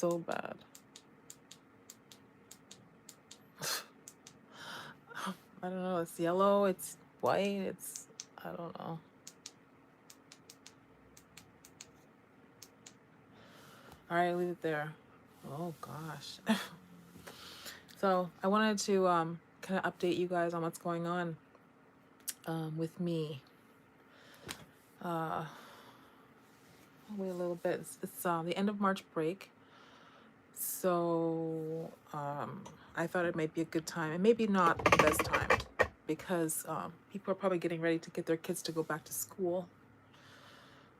so bad. I don't know. It's yellow. It's white. It's, I don't know. All right, leave it there. Oh gosh. So I wanted to kind of update you guys on what's going on with me. Wait a little bit. It's the end of March break. So I thought it might be a good time, and maybe not the best time, because people are probably getting ready to get their kids to go back to school.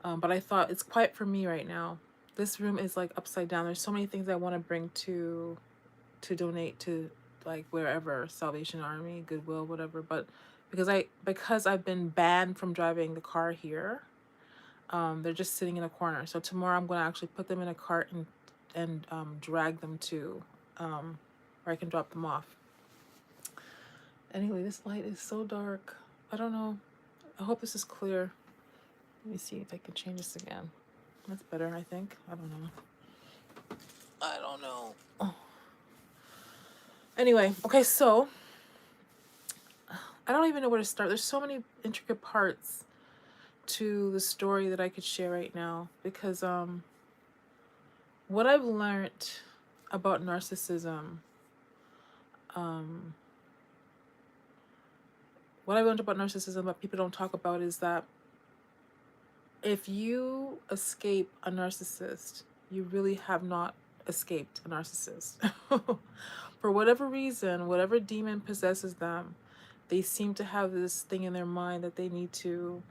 But I thought it's quiet for me right now. This room is like upside down. There's so many things I want to bring to donate to, like wherever, Salvation Army, Goodwill, whatever. But because I've been banned from driving the car here, they're just sitting in a corner. So tomorrow I'm going to actually put them in a cart and drag them to where I can drop them off. Anyway, this light is so dark. I don't know. I hope this is clear. Let me see if I can change this again. That's better, I think. I don't know. Oh. Anyway, okay, so I don't even know where to start. There's so many intricate parts to the story that I could share right now, because what I've learned about narcissism, that people don't talk about, is that if you escape a narcissist, you really have not escaped a narcissist. For whatever reason, whatever demon possesses them, they seem to have this thing in their mind that they need to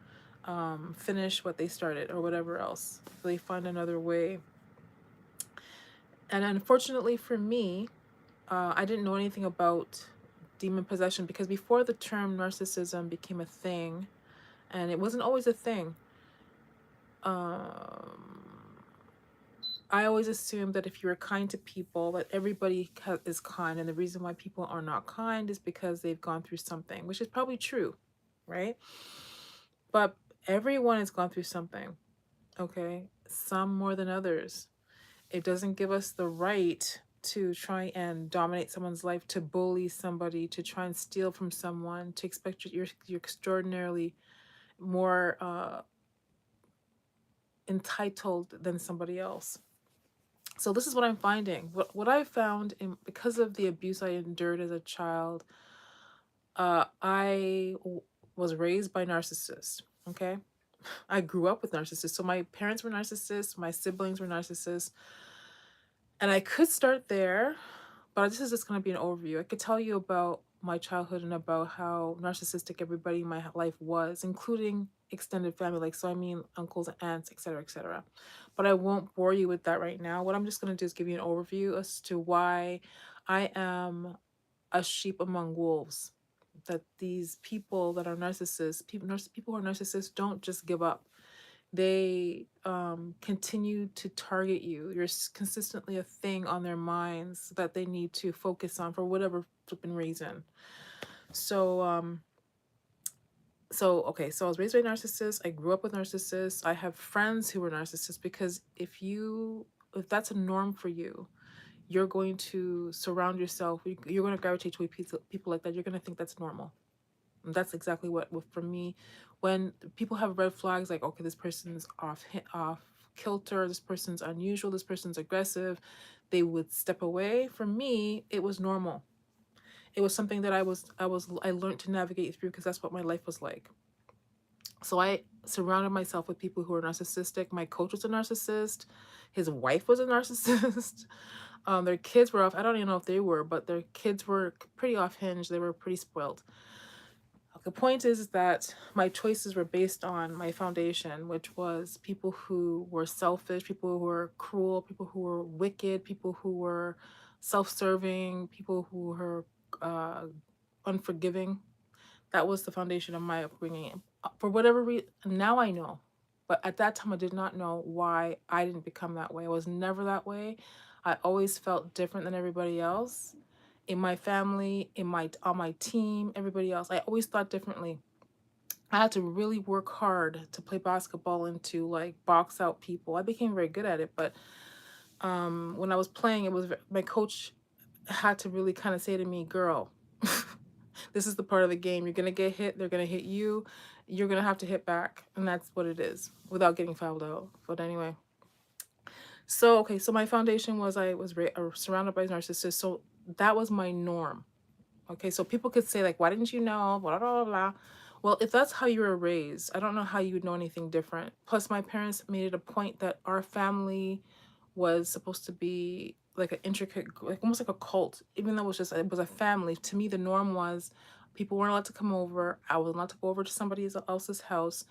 finish what they started or whatever else. They find another way. And unfortunately for me, I didn't know anything about demon possession, because before the term narcissism became a thing, and it wasn't always a thing, I always assumed that if you were kind to people, that everybody is kind. And the reason why people are not kind is because they've gone through something, which is probably true, right? But everyone has gone through something, okay? Some more than others. It doesn't give us the right to try and dominate someone's life, to bully somebody, to try and steal from someone, to expect you're extraordinarily more entitled than somebody else. So this is what I'm finding. What I found, because of the abuse I endured as a child, I was raised by narcissists, okay? I grew up with narcissists. So my parents were narcissists, my siblings were narcissists. And I could start there, but this is just going to be an overview. I could tell you about my childhood and about how narcissistic everybody in my life was, including extended family, like, so I mean uncles and aunts, etc., etc. But I won't bore you with that right now. What I'm just going to do is give you an overview as to why I am a sheep among wolves. That these people that are narcissists, people who are narcissists, don't just give up. They continue to target you. You're consistently a thing on their minds that they need to focus on for whatever flipping reason. So okay, so I was raised by narcissists. I grew up with narcissists. I have friends who were narcissists, because if that's a norm for you, you're going to surround yourself, you're going to gravitate toward people like that. You're going to think that's normal. And that's exactly what for me, when people have red flags, like, okay, this person's off kilter, this person's unusual, this person's aggressive, they would step away. For me, it was normal. It was something that I learned to navigate through, because that's what my life was like. So I surrounded myself with people who were narcissistic. My coach was a narcissist. His wife was a narcissist. Their kids were off. I don't even know if they were, but their kids were pretty off-hinge. They were pretty spoiled. The point is that my choices were based on my foundation, which was people who were selfish, people who were cruel, people who were wicked, people who were self-serving, people who were unforgiving. That was the foundation of my upbringing. For whatever reason, now I know. But at that time, I did not know why I didn't become that way. I was never that way. I always felt different than everybody else. In my family, on my team, everybody else, I always thought differently. I had to really work hard to play basketball and to like box out people. I became very good at it, but When I was playing, my coach had to really kind of say to me, girl, this is the part of the game. You're gonna get hit, they're gonna hit you, you're gonna have to hit back, and that's what it is, without getting fouled out. But anyway, so okay, so my foundation was I was surrounded by narcissists, so that was my norm. Okay, so people could say like, why didn't you know? Blah blah blah blah. Well, if that's how you were raised, I don't know how you would know anything different. Plus, my parents made it a point that our family was supposed to be like an intricate, like almost like a cult, even though it was a family. To me, the norm was people weren't allowed to come over. I was allowed to go over to somebody else's house.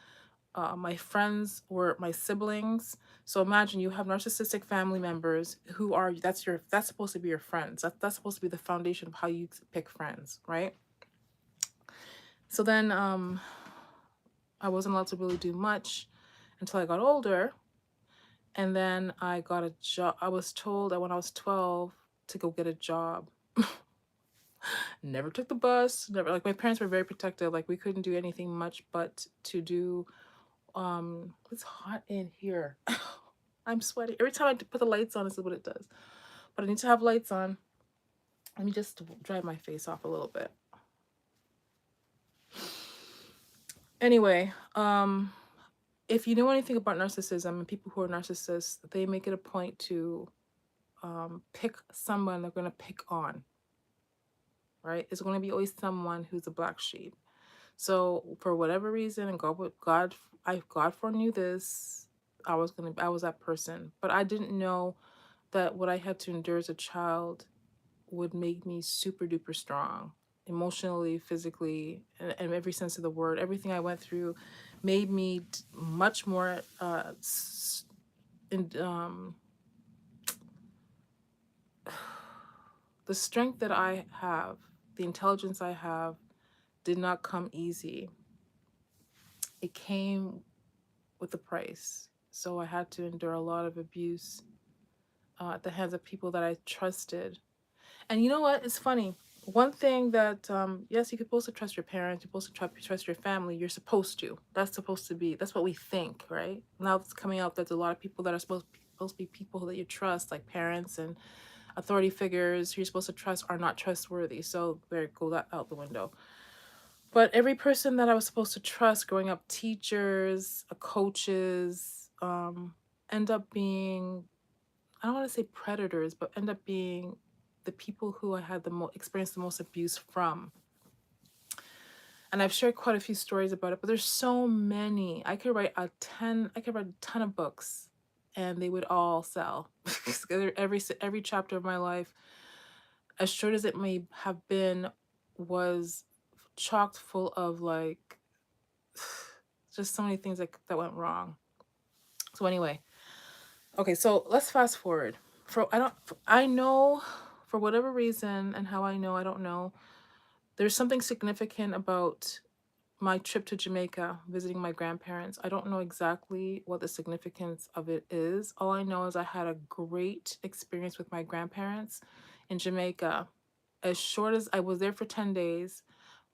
My friends were my siblings. So imagine you have narcissistic family members who are that's supposed to be your friends. That's supposed to be the foundation of how you pick friends, right? So then I wasn't allowed to really do much until I got older. And then I got a job. I was told that when I was 12 to go get a job. Never took the bus, never, like my parents were very protective. Like we couldn't do anything much but to do it's hot in here. I'm sweaty. Every time I put the lights on, this is what it does. But I need to have lights on. Let me just dry my face off a little bit. Anyway, if you know anything about narcissism and people who are narcissists, they make it a point to pick someone they're going to pick on, right? It's going to be always someone who's a black sheep. So for whatever reason, and God foreknew this, I was that person, but I didn't know that what I had to endure as a child would make me super duper strong, emotionally, physically, and every sense of the word. Everything I went through made me much more in, the strength that I have, the intelligence I have, did not come easy. It came with a price. So I had to endure a lot of abuse at the hands of people that I trusted. And you know what? It's funny. One thing that, yes, you're supposed to trust your parents, you're supposed to trust your family, you're supposed to. That's supposed to be, that's what we think, right? Now it's coming out that there's a lot of people that are supposed to be people that you trust, like parents and authority figures who you're supposed to trust are not trustworthy. So there, go that out the window. But every person that I was supposed to trust growing up, teachers, coaches, end up being, I don't want to say predators, but end up being the people who I had experienced the most abuse from. And I've shared quite a few stories about it, but there's so many. I could write a ton of books and they would all sell. every chapter of my life, as short as it may have been, was chocked full of like just so many things that went wrong. So anyway, okay, so let's fast forward. I know for whatever reason, and how I know, I don't know. There's something significant about my trip to Jamaica, visiting my grandparents. I don't know exactly what the significance of it is. All I know is I had a great experience with my grandparents in Jamaica. As short as I was there for 10 days,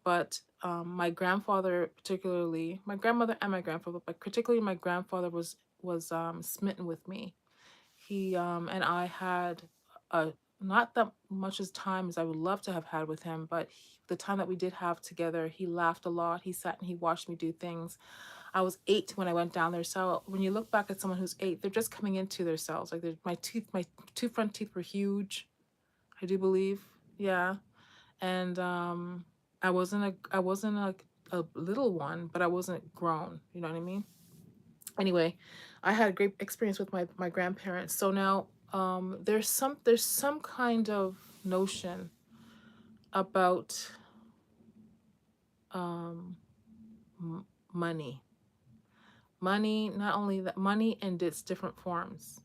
but my grandfather, particularly my grandmother and my grandfather, but particularly my grandfather was smitten with me. He and I had not that much as time as I would love to have had with him, but the time that we did have together, he laughed a lot. He sat and he watched me do things. I was 8 when I went down there. So when you look back at someone who's 8, they're just coming into themselves. Like my two front teeth were huge, I do believe. Yeah. And I wasn't a little one, but I wasn't grown. You know what I mean? Anyway, I had a great experience with my grandparents. So now there's some kind of notion about um money. Money, not only that, money in its different forms.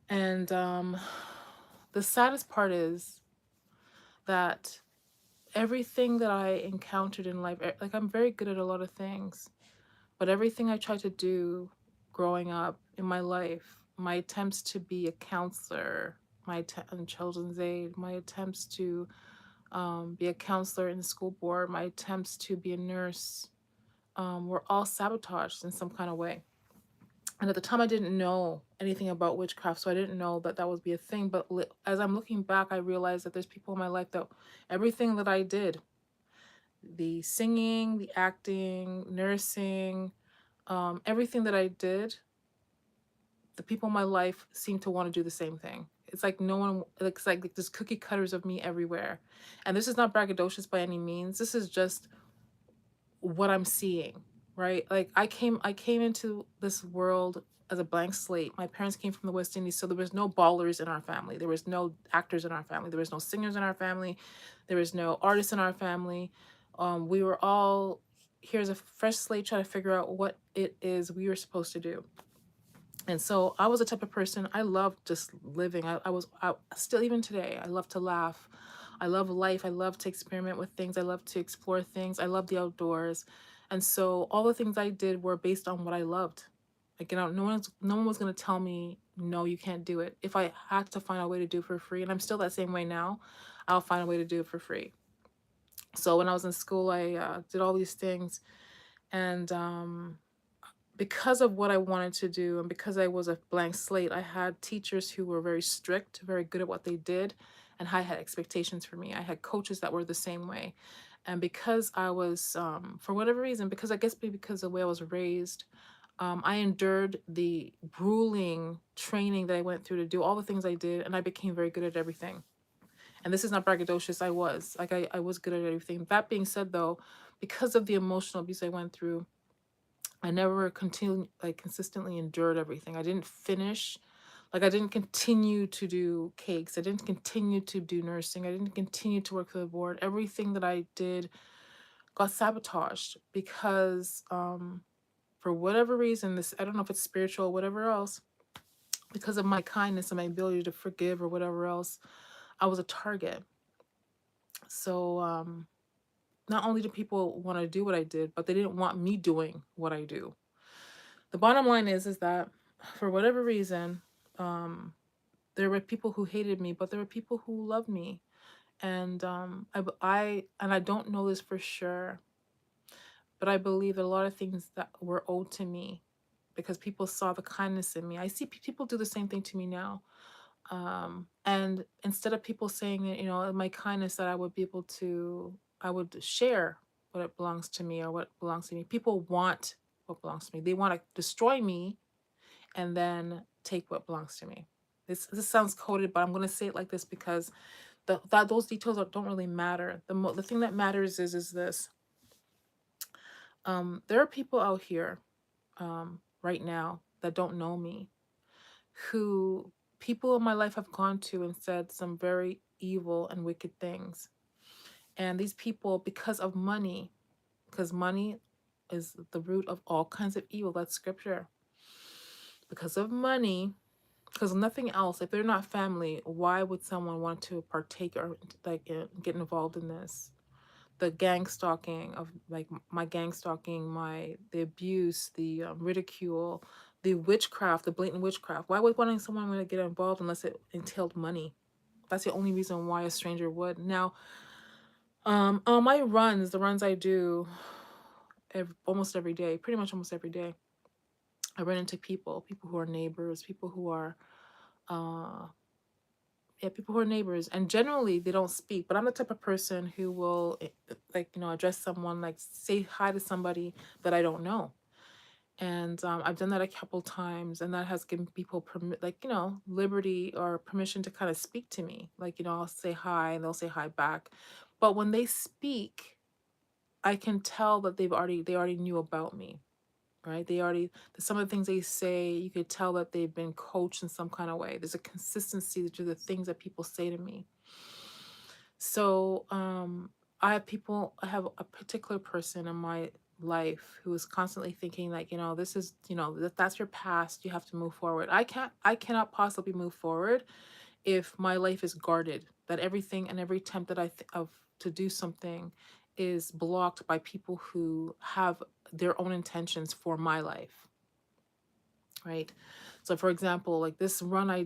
And the saddest part is that everything that I encountered in life, like I'm very good at a lot of things, but everything I tried to do growing up in my life, my attempts to be a counselor, in children's aid, my attempts to be a counselor in the school board, my attempts to be a nurse, were all sabotaged in some kind of way. And at the time, I didn't know anything about witchcraft, so I didn't know that that would be a thing. But as I'm looking back, I realized that there's people in my life that everything that I did, the singing, the acting, nursing, everything that I did, the people in my life seem to want to do the same thing. It's like no one, it's like there's cookie cutters of me everywhere. And this is not braggadocious by any means. This is just what I'm seeing, right? Like I came into this world as a blank slate. My parents came from the West Indies, so there was no ballers in our family. There was no actors in our family. There was no singers in our family. There was no artists in our family. We were all, here's a fresh slate trying to figure out what it is we were supposed to do. And so I was the type of person, I loved just living. I still, even today, I love to laugh. I love life. I love to experiment with things. I love to explore things. I love the outdoors. And so all the things I did were based on what I loved. Like, no one was going to tell me, no, you can't do it. If I had to find a way to do it for free, and I'm still that same way now, I'll find a way to do it for free. So when I was in school, I did all these things. And because of what I wanted to do and because I was a blank slate, I had teachers who were very strict, very good at what they did, and I had expectations for me. I had coaches that were the same way. And because I was, for whatever reason, because I guess maybe because of the way I was raised, I endured the grueling training that I went through to do all the things I did, and I became very good at everything. And this is not braggadocious, I was. Like, I was good at everything. That being said, though, because of the emotional abuse I went through, I never consistently endured everything. I didn't finish. Like, I didn't continue to do cakes. I didn't continue to do nursing. I didn't continue to work for the board. Everything that I did got sabotaged because for whatever reason, this, I don't know if it's spiritual or whatever else, because of my kindness and my ability to forgive or whatever else, I was a target. So not only do people want to do what I did, but they didn't want me doing what I do. The bottom line is that for whatever reason, um, there were people who hated me, but there were people who loved me. And I don't know this for sure, but I believe that a lot of things that were owed to me because people saw the kindness in me. I see people do the same thing to me now. And instead of people saying it, my kindness, that I would be able to, I would share what it belongs to me or what belongs to me. People want what belongs to me. They want to destroy me and then take what belongs to me. This sounds coded, but I'm going to say it like this because those details don't really matter. The thing that matters is this. There are people out here right now that don't know me, who people in my life have gone to and said some very evil and wicked things. And these people, because of money, because money is the root of all kinds of evil, that's scripture. Because of money, because nothing else, if they're not family, why would someone want to partake or get involved in this? The gang stalking of, like, my gang stalking, the abuse, the ridicule, the witchcraft, the blatant witchcraft. Why would wanting someone to get involved unless it entailed money? That's the only reason why a stranger would. Now, on my runs, the runs I do almost every day, pretty much almost every day, I run into people who are neighbors, people who are uh people who are neighbors, and generally they don't speak, but I'm the type of person who will address someone, like say hi to somebody that I don't know. And I've done that a couple times, and that has given people liberty or permission to kind of speak to me. I'll say hi and they'll say hi back, but when they speak, I can tell that they already knew about me, right? Some of the things they say, you could tell that they've been coached in some kind of way. There's a consistency to the things that people say to me. So I have a particular person in my life who is constantly thinking, like, this is, that's your past, you have to move forward. I cannot possibly move forward if my life is guarded, that everything and every attempt that of to do something is blocked by people who have their own intentions for my life, right? So for example, like this run I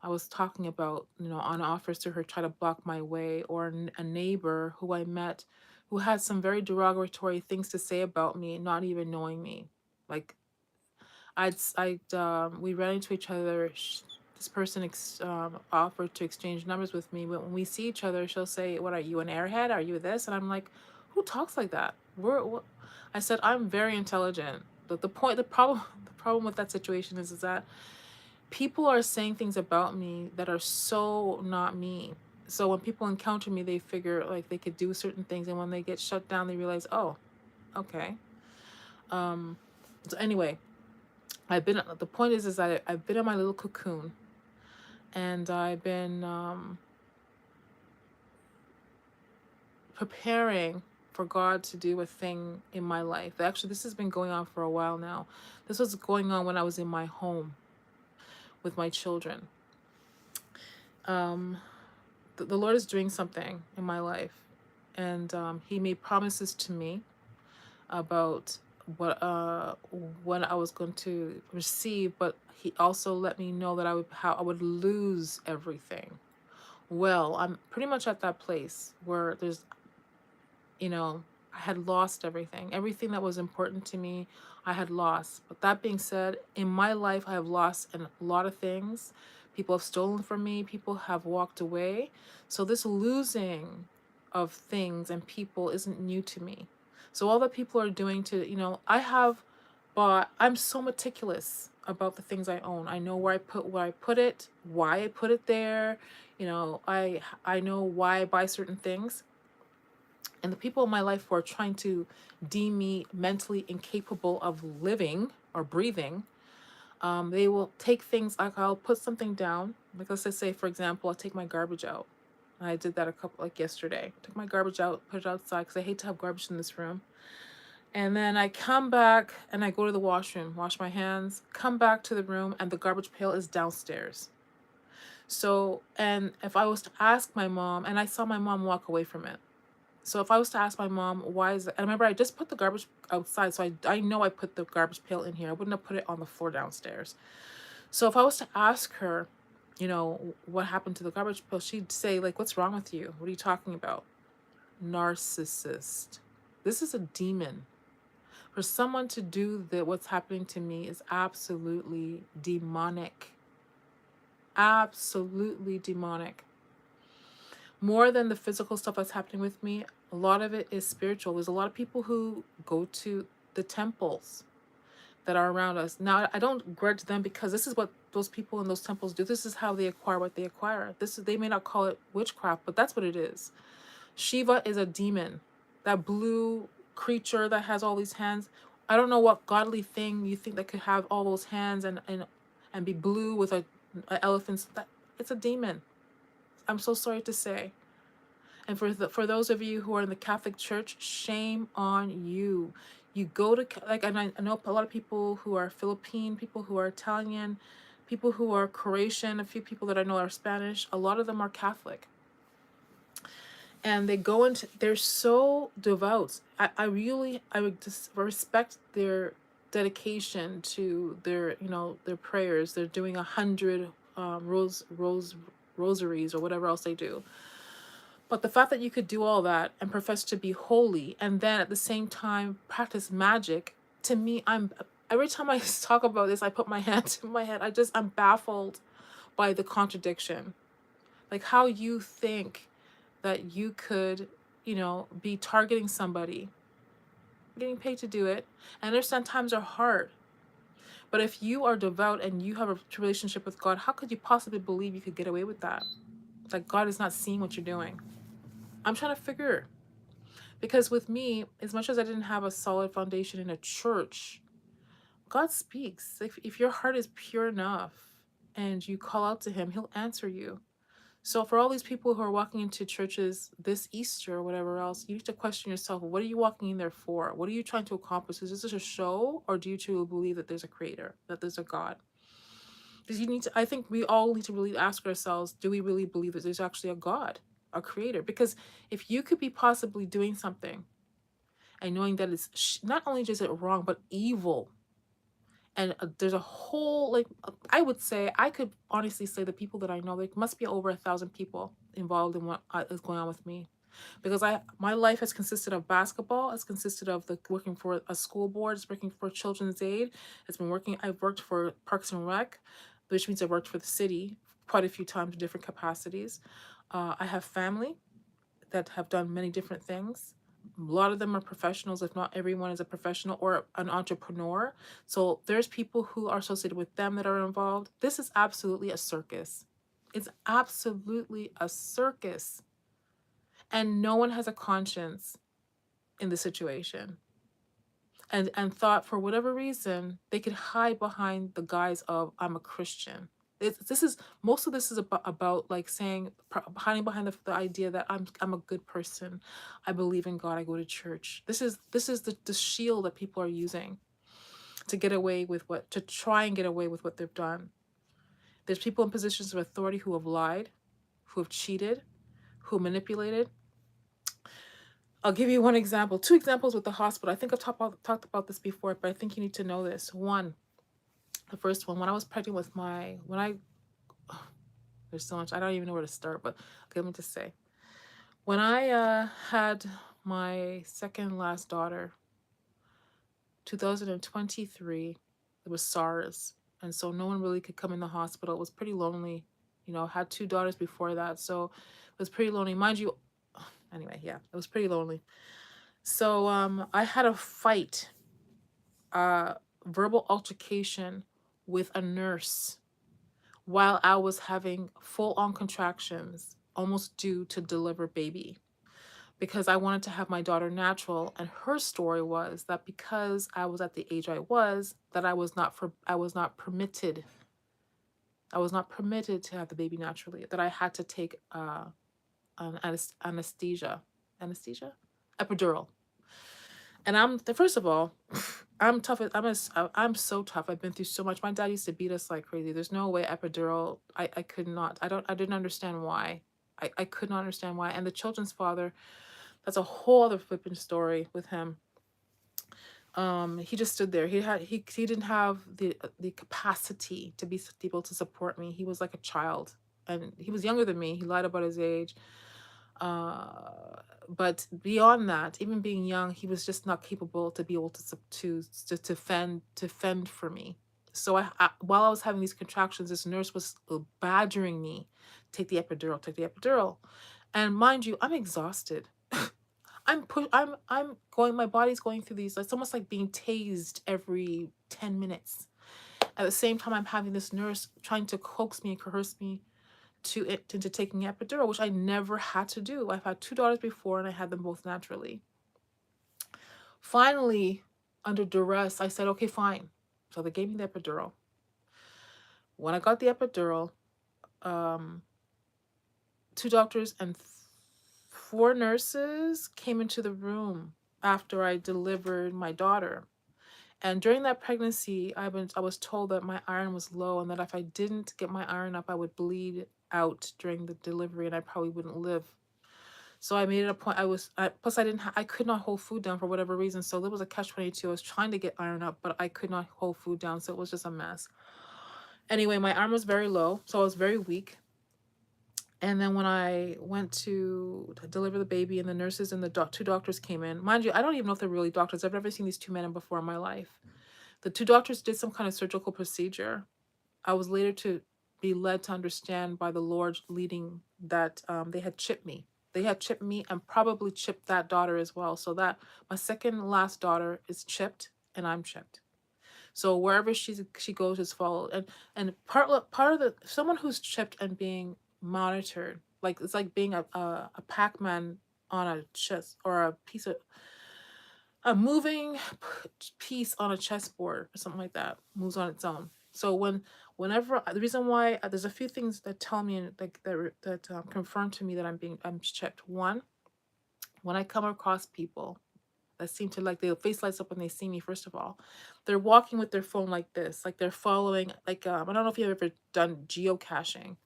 was talking about, an officer who tried to block my way, or a neighbor who I met who had some very derogatory things to say about me, not even knowing me. Like, we ran into each other. This person offered to exchange numbers with me. But when we see each other, she'll say, "What are you, an airhead? Are you this?" And I'm like, "Who talks like that?" I said, "I'm very intelligent." The problem, the problem with that situation is that people are saying things about me that are so not me. So when people encounter me, they figure like they could do certain things, and when they get shut down, they realize, oh, okay. Um, so anyway, the point is that I've been in my little cocoon, and I've been preparing for God to do a thing in my life. Actually, this has been going on for a while now. This was going on when I was in my home with my children. Um, the Lord is doing something in my life, and He made promises to me about what I was going to receive, but He also let me know that I would lose everything. Well, I'm pretty much at that place where you know, I had lost everything. Everything that was important to me, I had lost. But that being said, in my life, I have lost a lot of things. People have stolen from me, people have walked away. So this losing of things and people isn't new to me. So all that people are doing to, I'm so meticulous about the things I own. I know where I put it, why I put it there. I know why I buy certain things, and the people in my life who are trying to deem me mentally incapable of living or breathing, they will take things like, I'll put something down. Like, let's just say, for example, I'll take my garbage out. I did that like yesterday. Took my garbage out, put it outside because I hate to have garbage in this room. And then I come back and I go to the washroom, wash my hands, come back to the room, and the garbage pail is downstairs. So, and if I was to ask my mom, and I saw my mom walk away from it. So if I was to ask my mom, why is it? And remember, I just put the garbage outside, so I know I put the garbage pail in here. I wouldn't have put it on the floor downstairs. So if I was to ask her, what happened to the garbage pail, she'd say, like, what's wrong with you? What are you talking about? Narcissist. This is a demon. For someone to do what's happening to me is absolutely demonic. Absolutely demonic. More than the physical stuff that's happening with me, a lot of it is spiritual. There's a lot of people who go to the temples that are around us. Now, I don't grudge them, because this is what those people in those temples do. This is how they acquire what they acquire. They may not call it witchcraft, but that's what it is. Shiva is a demon. That blue creature that has all these hands. I don't know what godly thing you think that could have all those hands and be blue with a elephant's. It's a demon. I'm so sorry to say. And for those of you who are in the Catholic Church, shame on you. You go to, like, and I know a lot of people who are Philippine, people who are Italian, people who are Croatian, a few people that I know are Spanish. A lot of them are Catholic. And they're so devout. I would just respect their dedication to their prayers. They're doing 100 rosaries or whatever else they do. But the fact that you could do all that and profess to be holy and then at the same time practice magic, to me, every time I talk about this, I put my hand to my head. I'm baffled by the contradiction. Like, how you think that you could, be targeting somebody, getting paid to do it. And I understand times are hard. But if you are devout and you have a relationship with God, how could you possibly believe you could get away with that? Like, God is not seeing what you're doing. I'm trying to figure. Because with me, as much as I didn't have a solid foundation in a church, God speaks. If your heart is pure enough and you call out to Him, He'll answer you. So for all these people who are walking into churches this Easter or whatever else, you need to question yourself, what are you walking in there for? What are you trying to accomplish? Is this a show, or do you truly believe that there's a creator, that there's a God? Because I think we all need to really ask ourselves, do we really believe that there's actually a God, a creator? Because if you could be possibly doing something and knowing that it's not only just it wrong, but evil. And there's a whole, like, I would say, I could honestly say the people that I know, there must be over 1,000 people involved in what is going on with me. because my life has consisted of basketball, it's consisted of the working for a school board, it's working for Children's Aid, I've worked for Parks and Rec, which means I worked for the city quite a few times in different capacities. I have family that have done many different things. A lot of them are professionals, if not everyone is a professional or an entrepreneur. So there's people who are associated with them that are involved. This is absolutely a circus. It's absolutely a circus. And no one has a conscience in the situation. And thought for whatever reason they could hide behind the guise of I'm a Christian. This is most of this is about like saying hiding behind the idea that I'm a good person, I believe in God, I go to church. This is the shield that people are using to get away with to try and get away with what they've done. There's people in positions of authority who have lied, who have cheated, who manipulated. I'll give you one example, two examples with the hospital. I think I've talked about this before, but I think you need to know this. One, the first one, when I was pregnant with there's so much, I don't even know where to start, but okay, let me just say. When I had my second last daughter, 2023, it was SARS. And so no one really could come in the hospital. It was pretty lonely. Had two daughters before that. So it was pretty lonely. Mind you, anyway, yeah, it was pretty lonely. So I had a fight, verbal altercation with a nurse while I was having full-on contractions, almost due to deliver baby, because I wanted to have my daughter natural. And her story was that because I was at the age I was, that I was not permitted. I was not permitted to have the baby naturally. That I had to take an epidural. And first of all, I'm tough. I'm so tough. I've been through so much. My dad used to beat us like crazy. There's no way epidural. I could not. I didn't understand why. I could not understand why. And the children's father, that's a whole other flipping story with him. He just stood there. He didn't have the capacity to be able to support me. He was like a child, and he was younger than me. He lied about his age. But beyond that, even being young, he was just not capable to be able to fend for me. So while I was having these contractions, this nurse was badgering me, take the epidural, and mind you, I'm exhausted. My body's going through these. It's almost like being tased every 10 minutes. At the same time, I'm having this nurse trying to coax me and coerce me into taking epidural, which I never had to do. I've had two daughters before, and I had them both naturally. Finally, under duress, I said, okay, fine. So they gave me the epidural. When I got the epidural, two doctors and four nurses came into the room after I delivered my daughter. And during that pregnancy, I was told that my iron was low, and that if I didn't get my iron up, I would bleed out during the delivery, and I probably wouldn't live. So I made it a point. Plus I could not hold food down for whatever reason. So there was a catch-22. I was trying to get iron up, but I could not hold food down. So it was just a mess. Anyway, my arm was very low, so I was very weak. And then when I went to deliver the baby, and the nurses and the two doctors came in, mind you, I don't even know if they're really doctors. I've never seen these two men before in my life. The two doctors did some kind of surgical procedure. I was later to be led to understand by the Lord leading that they had chipped me. They had chipped me and probably chipped that daughter as well. So that my second last daughter is chipped and I'm chipped. So wherever she goes is followed. And part of the someone who's chipped and being monitored, like it's like being a Pac-Man on a chess, or a moving piece on a chessboard or something like that, moves on its own. So whenever the reason why there's a few things that tell me, like that confirm to me that I'm chipped. One, when I come across people that seem to, like, their face lights up when they see me. First of all, they're walking with their phone like this, like they're following, like I don't know if you've ever done geocaching.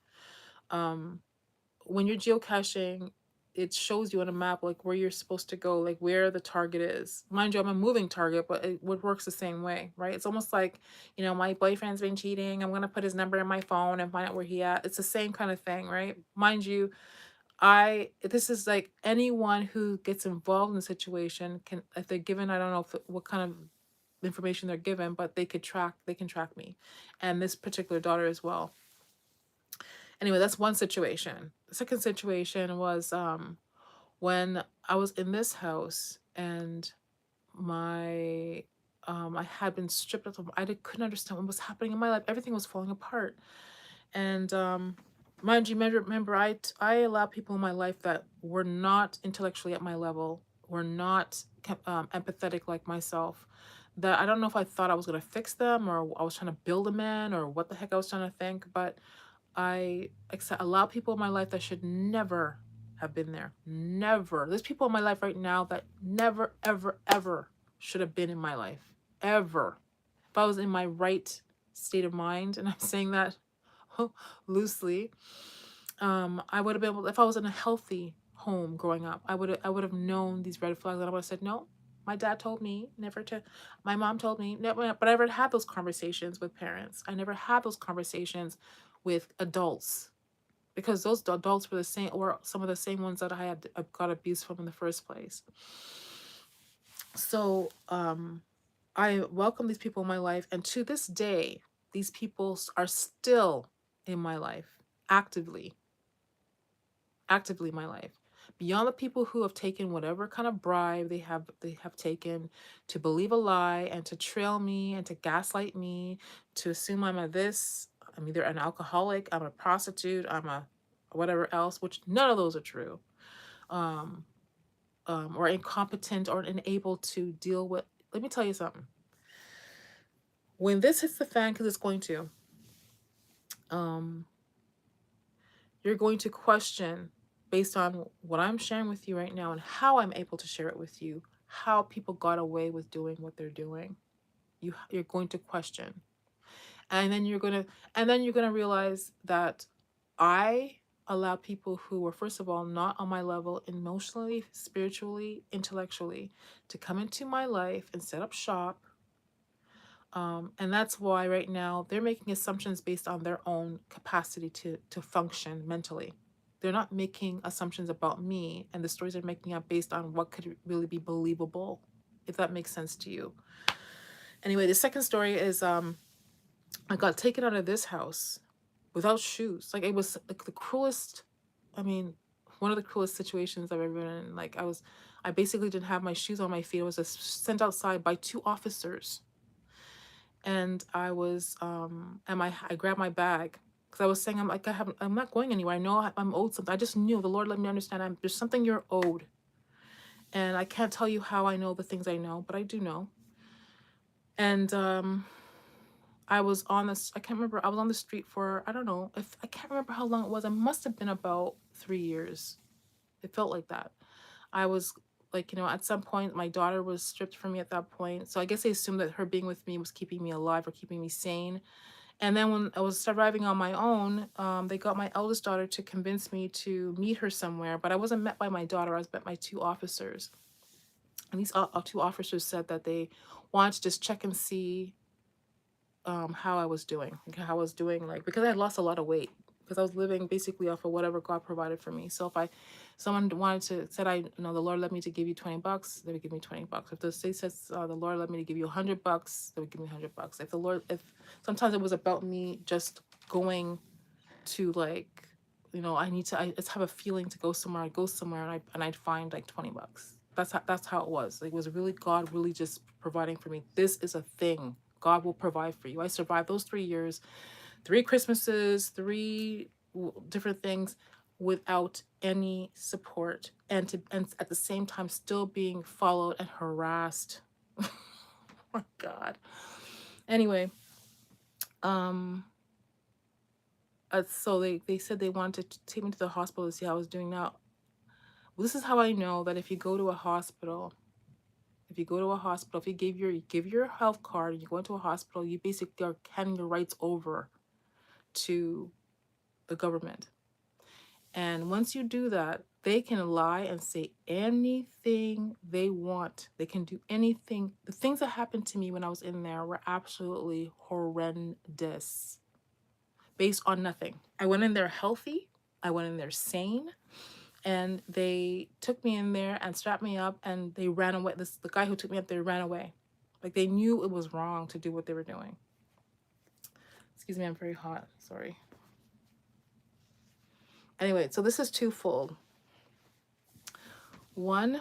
When you're geocaching, it shows you on a map like where you're supposed to go, like where the target is. Mind you, I'm a moving target, but it works the same way, right? It's almost like, my boyfriend's been cheating. I'm gonna put his number in my phone and find out where he at. It's the same kind of thing, right? Mind you, This is like anyone who gets involved in the situation can, if they're given, I don't know what kind of information they're given, but they can track me and this particular daughter as well. Anyway, that's one situation. The second situation was when I was in this house and my I had been stripped of, couldn't understand what was happening in my life. Everything was falling apart. And mind you, remember, I allowed people in my life that were not intellectually at my level, were not empathetic like myself. That I don't know if I thought I was gonna fix them or I was trying to build them in or what the heck I was trying to think, but I allow people in my life that should never have been there. Never. There's people in my life right now that never, ever, ever should have been in my life. Ever. If I was in my right state of mind, and I'm saying that loosely, I would have been able, if I was in a healthy home growing up, I would have known these red flags, and I would have said, no, my dad told me never to, my mom told me never, but I never had those conversations with parents. I never had those conversations with adults because those adults were the same, or some of the same ones that I got abused from in the first place. So I welcome these people in my life, and to this day, these people are still in my life, actively in my life. Beyond the people who have taken whatever kind of bribe they have taken to believe a lie and to trail me and to gaslight me, to assume I'm either an alcoholic, I'm a prostitute, I'm a whatever else, which none of those are true. Um, or incompetent or unable to deal with. Let me tell you something. When this hits the fan, because it's going to, um, you're going to question, based on what I'm sharing with you right now and how I'm able to share it with you, how people got away with doing what they're doing. You're going to question. And then you're gonna realize that I allow people who were, first of all, not on my level emotionally, spiritually, intellectually, to come into my life and set up shop. And that's why right now they're making assumptions based on their own capacity to function mentally. They're not making assumptions about me and the stories they're making up based on what could really be believable, if that makes sense to you. Anyway, the second story is I got taken out of this house without shoes. Like, it was like the cruelest, I mean, one of the cruelest situations I've ever been in. Like, I basically didn't have my shoes on my feet. I was just sent outside by two officers. And I was, I grabbed my bag because I was saying, I'm not going anywhere. I know I'm owed something. I just knew the Lord let me understand there's something you're owed. And I can't tell you how I know the things I know, but I do know. And, I was on this, I can't remember, I was on the street for, I don't know, if I can't remember how long it was. It must have been about 3 years. It felt like that. I was like, at some point, my daughter was stripped from me at that point. So I guess they assumed that her being with me was keeping me alive or keeping me sane. And then when I was surviving on my own, they got my eldest daughter to convince me to meet her somewhere. But I wasn't met by my daughter, I was met by two officers. And these two officers said that they wanted to just check and see how I was doing, like, because I had lost a lot of weight because I was living basically off of whatever God provided for me. So if someone wanted to said, the Lord led me to give you $20, they would give me $20. If the state says the Lord led me to give you $100, they would give me $100. If sometimes it was about me just going to, like, I just have a feeling to go somewhere, I'd go somewhere and I'd find like $20. That's how it was. Like, it was really God really just providing for me. This is a thing. God will provide for you. I survived those 3 years, 3 Christmases, three different things without any support, and at the same time still being followed and harassed. Oh my God. Anyway, so they said they wanted to take me to the hospital to see how I was doing. Now, this is how I know that if you go to a hospital, if you give your health card and you go into a hospital, you basically are handing your rights over to the government. And once you do that, they can lie and say anything they want. They can do anything. The things that happened to me when I was in there were absolutely horrendous, based on nothing. I went in there healthy. I went in there sane. and they took me in there and strapped me up, and they ran away. The guy who took me up there ran away. Like, they knew it was wrong to do what they were doing. Excuse me, I'm very hot. Sorry. Anyway, so this is twofold. One,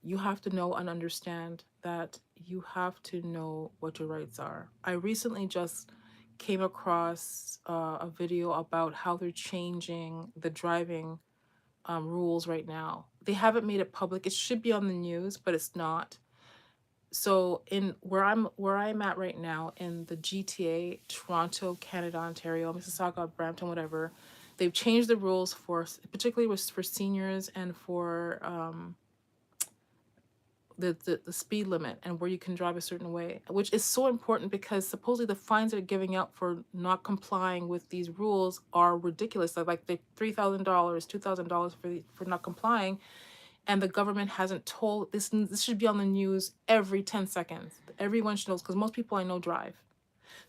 you have to know and understand that you have to know what your rights are. I recently just came across a video about how they're changing the driving rules right now. They haven't made it public. It should be on the news, but it's not. So in where I'm at right now in the GTA, Toronto, Canada, Ontario, Mississauga, Brampton, whatever, they've changed the rules for, particularly was for seniors and for the speed limit and where you can drive a certain way, which is so important because supposedly the fines they're giving out for not complying with these rules are ridiculous. They're like the $3,000, $2,000 for not complying, and the government hasn't told this. This should be on the news every 10 seconds. Everyone should know, because most people I know drive.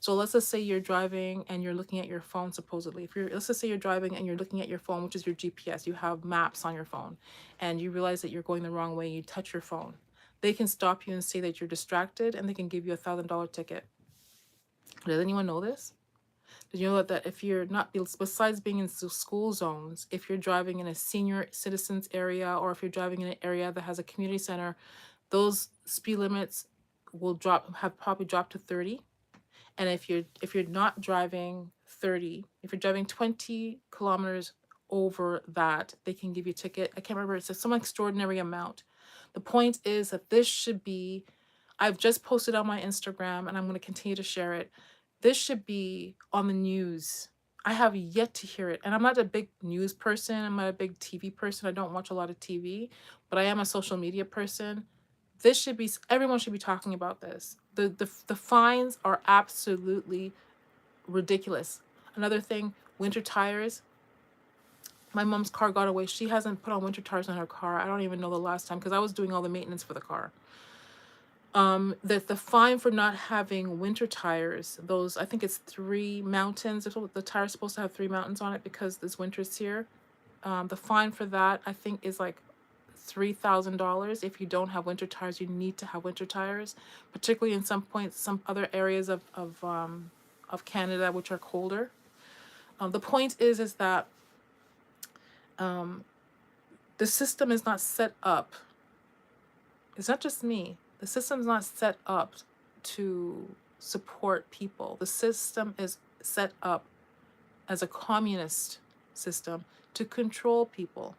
So let's just say you're driving and you're looking at your phone, supposedly. Let's just say you're driving and you're looking at your phone, which is your GPS. You have maps on your phone, and you realize that you're going the wrong way. You touch your phone. They can stop you and say that you're distracted, and they can give you $1,000 ticket. Does anyone know this? Did you know that if you're not, besides being in school zones, if you're driving in a senior citizens area, or if you're driving in an area that has a community center, those speed limits will have probably dropped to 30. And if you're not driving 30, if you're driving 20 kilometers over that, they can give you a ticket. I can't remember, it's some extraordinary amount. The point is that this should be, I've just posted on my Instagram and I'm going to continue to share it. This should be on the news. I have yet to hear it. And I'm not a big news person. I'm not a big TV person. I don't watch a lot of TV, but I am a social media person. This should be, everyone should be talking about this. The fines are absolutely ridiculous. Another thing, winter tires. My mom's car got away. She hasn't put on winter tires on her car. I don't even know the last time, because I was doing all the maintenance for the car. The fine for not having winter tires, those, I think it's 3 mountains. The tire's supposed to have 3 mountains on it because this winter's here. The fine for that, I think, is like $3,000. If you don't have winter tires, you need to have winter tires, particularly in some other areas of Canada, which are colder. The point is that the system is not set up. It's not just me. The system's not set up to support people. The system is set up as a communist system to control people,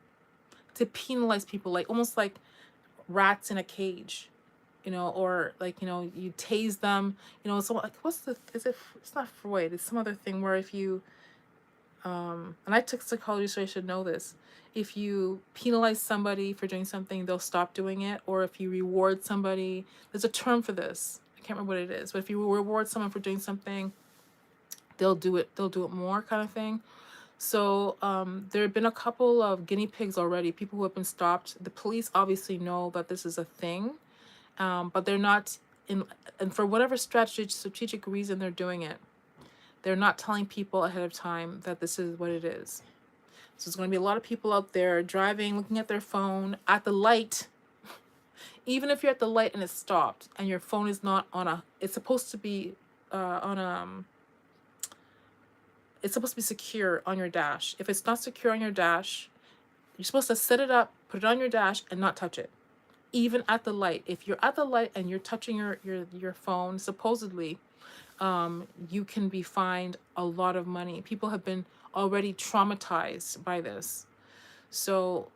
to penalize people, like almost like rats in a cage, or like, you tase them, so like, it's not Freud, it's some other thing where if you, and I took psychology, so I should know this. If you penalize somebody for doing something, they'll stop doing it. Or if you reward somebody, there's a term for this. I can't remember what it is, but if you reward someone for doing something, they'll do it more, kind of thing. So there have been a couple of guinea pigs already, people who have been stopped. The police obviously know that this is a thing, but they're not in, and for whatever strategic reason they're doing it, they're not telling people ahead of time that this is what it is. So there's going to be a lot of people out there driving, looking at their phone at the light. Even if you're at the light and it's stopped and your phone is not on it's supposed to be it's supposed to be secure on your dash. If it's not secure on your dash, you're supposed to set it up, put it on your dash, and not touch it. Even at the light. If you're at the light and you're touching your phone, supposedly, you can be fined a lot of money. People have been already traumatized by this. So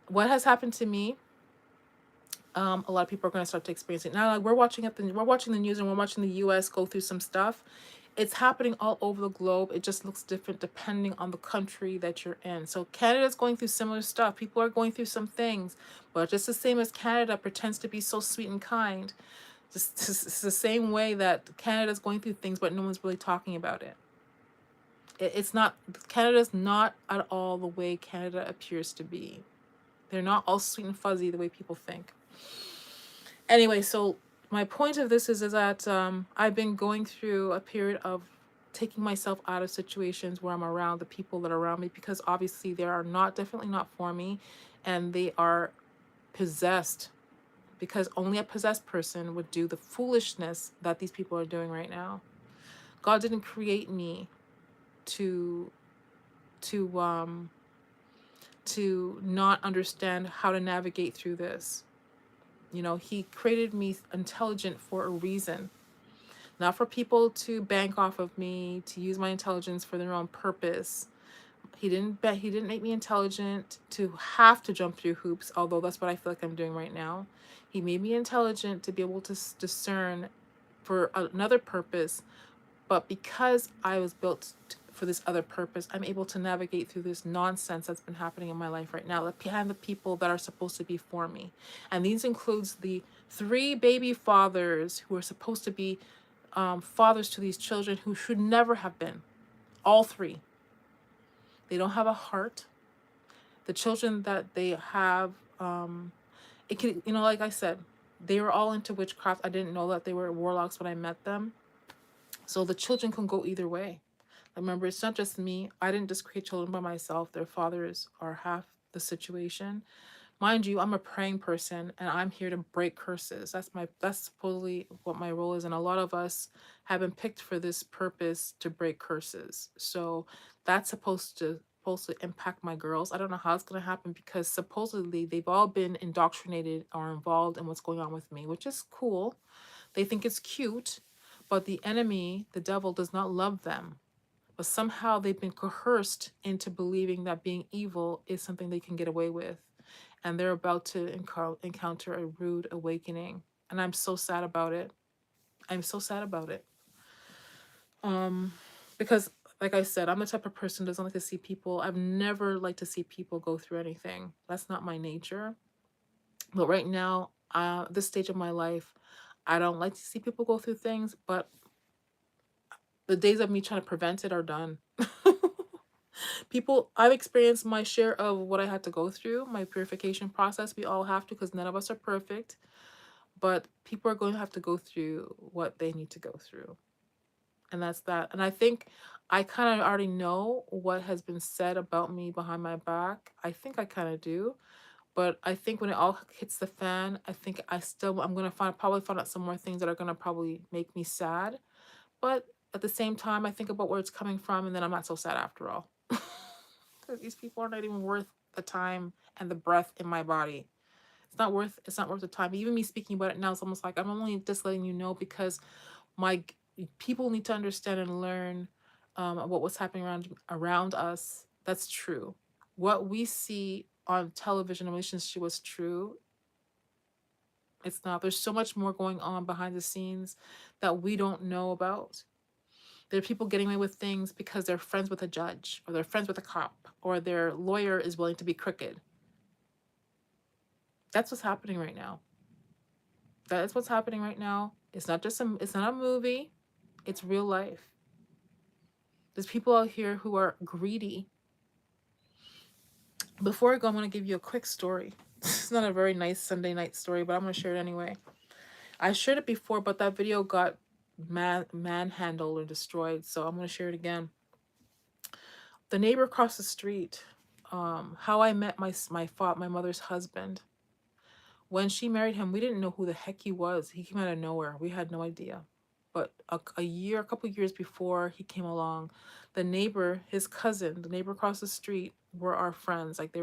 what has happened to me, a lot of people are going to start to experience it now. Like, we're watching the news, and we're watching the US go through some stuff. It's happening all over the globe. It just looks different depending on the country that you're in. So Canada's going through similar stuff. People are going through some things, but just the same as Canada pretends to be so sweet and kind, it's the same way that Canada's going through things, but no one's really talking about it. It's not, Canada's not at all the way Canada appears to be. They're not all sweet and fuzzy the way people think. Anyway, so my point of this is that I've been going through a period of taking myself out of situations where I'm around the people that are around me, because obviously they are not, definitely not for me, and they are possessed, because only a possessed person would do the foolishness that these people are doing right now. God didn't create me to to um to not understand how to navigate through this. You know, he created me intelligent for a reason, not for people to bank off of me, to use my intelligence for their own purpose. He didn't make me intelligent to have to jump through hoops, although that's what I feel like I'm doing right now. He made me intelligent to be able to discern for another purpose, but because I was built for this other purpose, I'm able to navigate through this nonsense that's been happening in my life right now, and the people that are supposed to be for me. And these includes the 3 baby fathers who are supposed to be fathers to these children who should never have been. All 3. They don't have a heart. The children that they have, it can, you know, like I said, they were all into witchcraft. I didn't know that they were warlocks when I met them. So the children can go either way. Remember, it's not just me. I didn't just create children by myself. Their fathers are half the situation. Mind you, I'm a praying person and I'm here to break curses. That's supposedly what my role is. And a lot of us have been picked for this purpose to break curses. So that's supposed to impact my girls. I don't know how it's gonna happen because supposedly they've all been indoctrinated or involved in what's going on with me, which is cool. They think it's cute, but the enemy, the devil, does not love them. But somehow they've been coerced into believing that being evil is something they can get away with. And they're about to encounter a rude awakening. And I'm so sad about it. I'm so sad about it. Because like I said, I'm the type of person who doesn't like to see people. I've never liked to see people go through anything. That's not my nature. But right now, this stage of my life, I don't like to see people go through things, but the days of me trying to prevent it are done. People, I've experienced my share of what I had to go through, my purification process. We all have to, because none of us are perfect. But people are going to have to go through what they need to go through. And that's that. And I think I kind of already know what has been said about me behind my back. I think I kind of do. But I think when it all hits the fan, I think I'm going to probably find out some more things that are going to probably make me sad. But at the same time, I think about where it's coming from, and then I'm not so sad after all. Because these people are not even worth the time and the breath in my body. It's not worth the time. Even me speaking about it now, it's almost like I'm only just letting you know because my people need to understand and learn what was happening around us. That's true. What we see on television in relationship was true. It's not. There's so much more going on behind the scenes that we don't know about. There are people getting away with things because they're friends with a judge, or they're friends with a cop, or their lawyer is willing to be crooked. That's what's happening right now. That is what's happening right now. It's not a movie. It's real life. There's people out here who are greedy. Before I go, I'm going to give you a quick story. It's not a very nice Sunday night story, but I'm going to share it anyway. I shared it before, but that video got manhandled or destroyed, so I'm going to share it again. The neighbor across the street, how I met my mother's husband. When she married him, we didn't know who the heck he was. He came out of nowhere. We had no idea. But a couple years before he came along, the neighbor, his cousin, the neighbor across the street were our friends. Like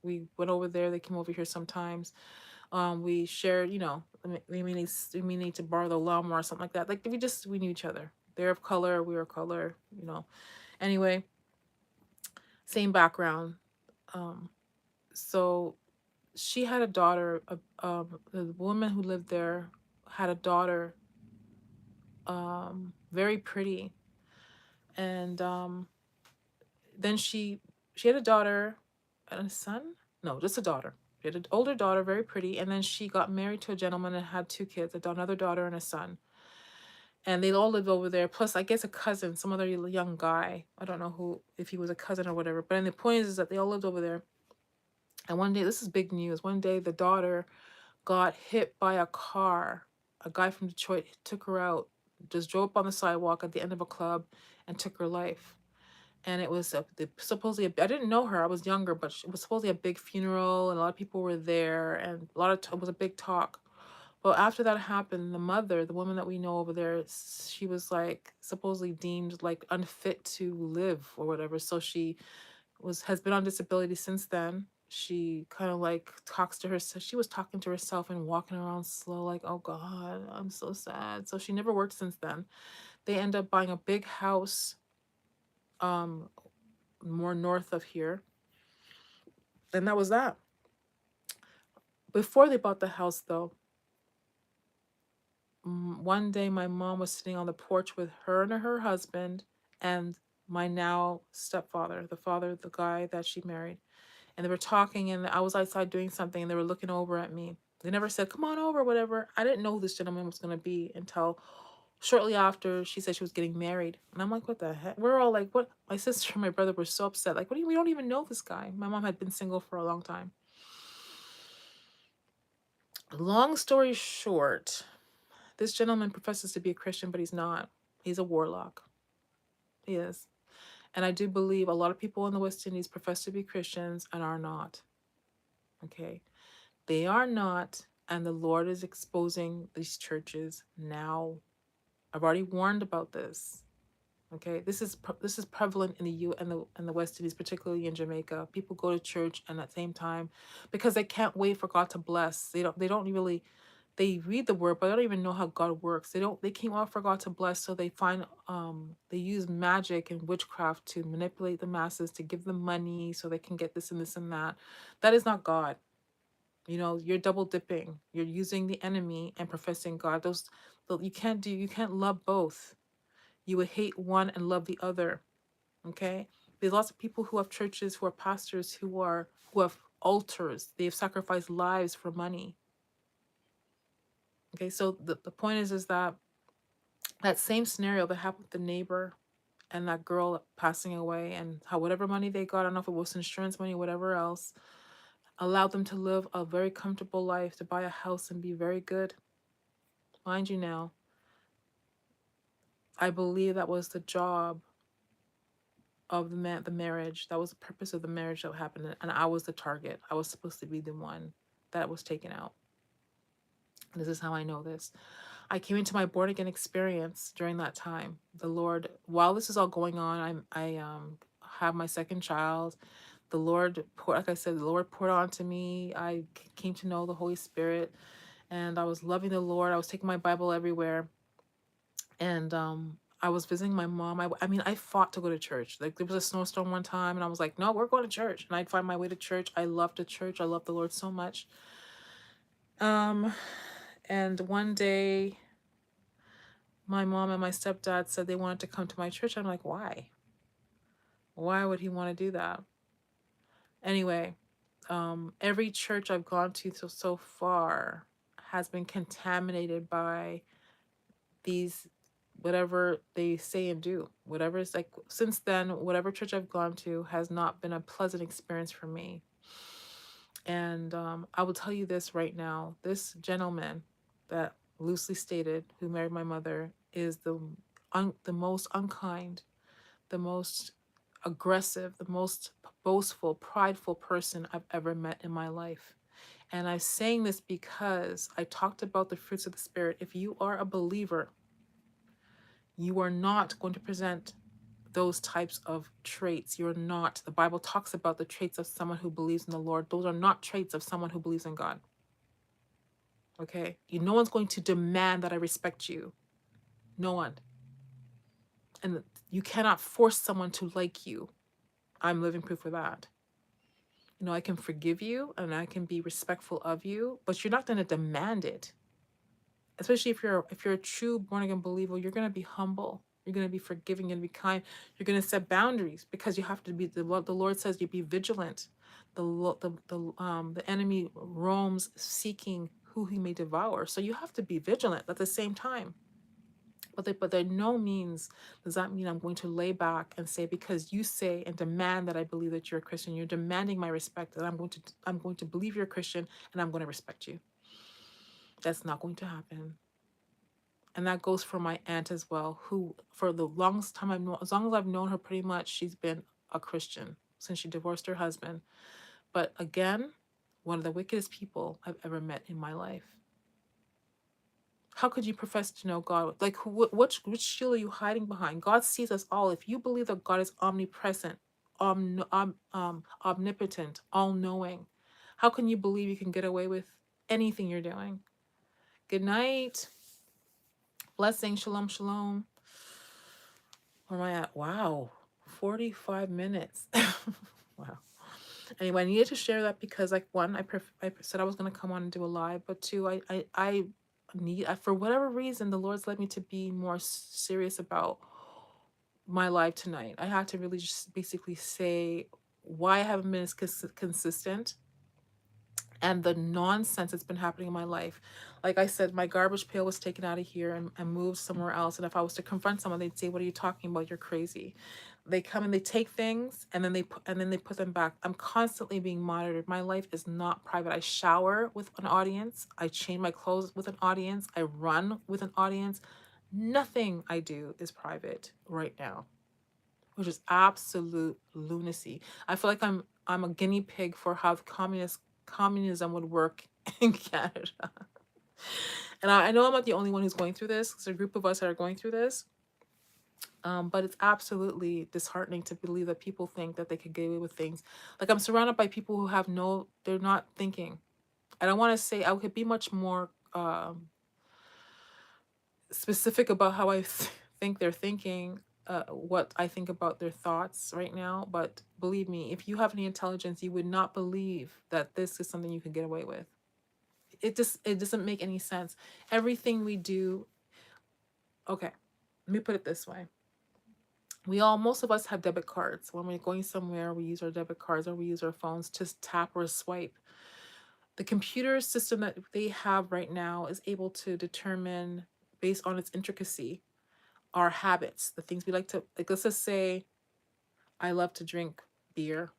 we went over there. They came over here sometimes. We shared, you know, we need to borrow the lawnmower or something like that. Like we knew each other. They're of color, we were of color, you know. Anyway, same background. So she had a daughter. The woman who lived there had a daughter, very pretty, and then she had a daughter and a son. No, just a daughter. She had an older daughter, very pretty, and then she got married to a gentleman and had 2 kids, another daughter and a son. And they all lived over there. Plus, I guess a cousin, some other young guy. I don't know who, if he was a cousin or whatever. But the point is that they all lived over there. And one day, this is big news. One day, the daughter got hit by a car. A guy from Detroit took her out, just drove up on the sidewalk at the end of a club and took her life. And it was supposedly, I didn't know her, I was younger, but it was supposedly a big funeral and a lot of people were there and a lot of, it was a big talk. But after that happened, the mother, the woman that we know over there, she was like supposedly deemed like unfit to live or whatever. So she has been on disability since then. She kind of like talks to herself. She was talking to herself and walking around slow, like, oh God, I'm so sad. So she never worked since then. They end up buying a big house um more north of here. And that was that. Before they bought the house though, one day my mom was sitting on the porch with her and her husband and my now stepfather, the guy that she married. And they were talking and I was outside doing something and they were looking over at me. They never said, come on over, whatever. I didn't know who this gentleman was going to be until shortly after she said she was getting married. And I'm like, what the heck? We're all like, what? My sister and my brother were so upset. Like, what do you, we don't even know this guy. My mom had been single for a long time. Long story short, this gentleman professes to be a Christian, but he's not. He's a warlock. He is. And I do believe a lot of people in the West Indies profess to be Christians and are not. Okay. They are not. And the Lord is exposing these churches now. I've already warned about this. Okay, this is prevalent in the and the West Indies, particularly in Jamaica. People go to church and at the same time, because they can't wait for God to bless. They don't really, they read the word, but they don't even know how God works. They can't wait for God to bless, so they find they use magic and witchcraft to manipulate the masses to give them money so they can get this and this and that. That is not God. You know, you're double dipping. You're using the enemy and professing God. You can't love both. You would hate one and love the other. Okay? There's lots of people who have churches, who are pastors, who have altars. They have sacrificed lives for money. Okay, so the point is that that same scenario that happened with the neighbor and that girl passing away and how whatever money they got, I don't know if it was insurance money, whatever else, allowed them to live a very comfortable life, to buy a house and be very good. Mind you now, I believe that was the job of the marriage. That was the purpose of the marriage that happened, and I was the target. I was supposed to be the one that was taken out. This is how I know this. I came into my born again experience during that time. The Lord, while this is all going on, I have my second child. The Lord poured, like I said, the Lord poured onto me. I came to know the Holy Spirit, and I was loving the Lord. I was taking my Bible everywhere, and I was visiting my mom. I mean, I fought to go to church. Like there was a snowstorm one time, and I was like, "No, we're going to church." And I'd find my way to church. I loved the church. I loved the Lord so much. And one day, my mom and my stepdad said they wanted to come to my church. I'm like, why? Why would he want to do that? Anyway, every church I've gone to so far has been contaminated by these, whatever they say and do, whatever is like. Since then, whatever church I've gone to has not been a pleasant experience for me. And I will tell you this right now, this gentleman that loosely stated who married my mother is the most unkind, the most aggressive, the most boastful, prideful person I've ever met in my life. And I'm saying this because I talked about the fruits of the Spirit. If you are a believer, you are not going to present those types of traits. You're not. The Bible talks about the traits of someone who believes in the Lord. Those are not traits of someone who believes in God. Okay? No one's going to demand that I respect you. No one. And you cannot force someone to like you. I'm living proof of that. I can forgive you and I can be respectful of you, but you're not going to demand it. Especially if you're a true born again believer, you're going to be humble. You're going to be forgiving and be kind. You're going to set boundaries because you have to be. The Lord says you be vigilant. The enemy roams seeking who he may devour. So you have to be vigilant at the same time. But by no means does that mean I'm going to lay back and say, because you say and demand that I believe that you're a Christian, you're demanding my respect, that I'm going to believe you're a Christian and I'm going to respect you. That's not going to happen. And that goes for my aunt as well, who for the longest time I've known, as long as I've known her, pretty much she's been a Christian since she divorced her husband. But again, one of the wickedest people I've ever met in my life. How could you profess to know God? Like, which shield are you hiding behind? God sees us all. If you believe that God is omnipresent, omnipotent, all-knowing, how can you believe you can get away with anything you're doing? Good night. Blessing. Shalom, shalom. Where am I at? Wow. 45 minutes. Wow. Anyway, I needed to share that because, like, one, I said I was going to come on and do a live, but two, I need, for whatever reason, the Lord's led me to be more serious about my life tonight. I had to really just basically say why I haven't been as consistent and the nonsense that's been happening in my life. Like I said, my garbage pail was taken out of here and moved somewhere else. And if I was to confront someone, they'd say, "What are you talking about? You're crazy." They come and they take things and then they put them back. I'm constantly being monitored. My life is not private. I shower with an audience. I change my clothes with an audience. I run with an audience. Nothing I do is private right now, which is absolute lunacy. I feel like I'm a guinea pig for how communism would work in Canada. And I know I'm not the only one who's going through this. There's a group of us that are going through this. But it's absolutely disheartening to believe that people think that they could get away with things. Like, I'm surrounded by people who have they're not thinking. And I want to say I could be much more specific about how I think they're thinking, what I think about their thoughts right now. But believe me, if you have any intelligence, you would not believe that this is something you can get away with. It doesn't make any sense. Everything we do, okay, let me put it this way. Most of us have debit cards. When we're going somewhere, we use our debit cards or we use our phones to tap or swipe. The computer system that they have right now is able to determine, based on its intricacy, our habits, the things we like to, like, let's just say I love to drink beer,